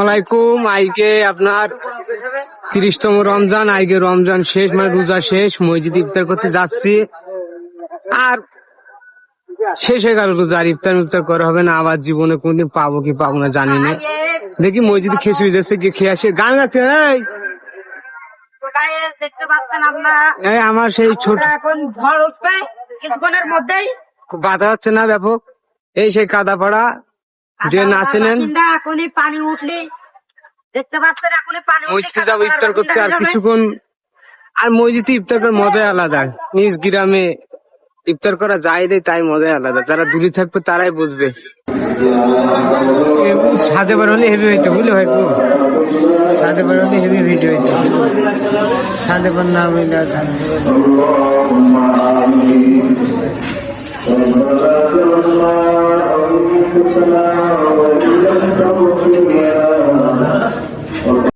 আলাইকুম। আজকে আপনার 30তম রমজান। আজকে রমজান শেষ, মানে রোজা শেষ। মসজিদে ইফতার করতে যাচ্ছি, আর শেষ হয়ে গেল রোজা। আর ইফতার করা হবে না। আবার জীবনে কোনদিন পাবো কি পাবো না জানি না। দেখি মসজিদে খিচুড়ি দিচ্ছে, গিয়ে খেয়ে আসে। গান গাচ্ছে দেখতে পাচ্ছেন আপনারা, আমার সেই ছোট এখন ঝড় উঠবে কিছুক্ষণের মধ্যেই। বাধা হচ্ছে না ব্যাপক। এই সেই কাদা পাড়া যে নাচে নেন, এখনই পানি উঠলে দেখতে পাচ্ছেন, এখনই পানি মসজিদে যাবো ইফতার করতে। আর কিছুক্ষণ, আর মসজিদে ইফতার করার মজাই আলাদা। নিজ গ্রামে ইফতার করা যায় দেয়, তাই মজাই আলাদা। যারা দূরে থাকবে তারাই বুঝবে। ছাদে বার হলে হেভি হইতো, বুঝলে ভাই? ছাদে বার হলে হেভি ভিডিও হইতো। ছাদে বার না হইলে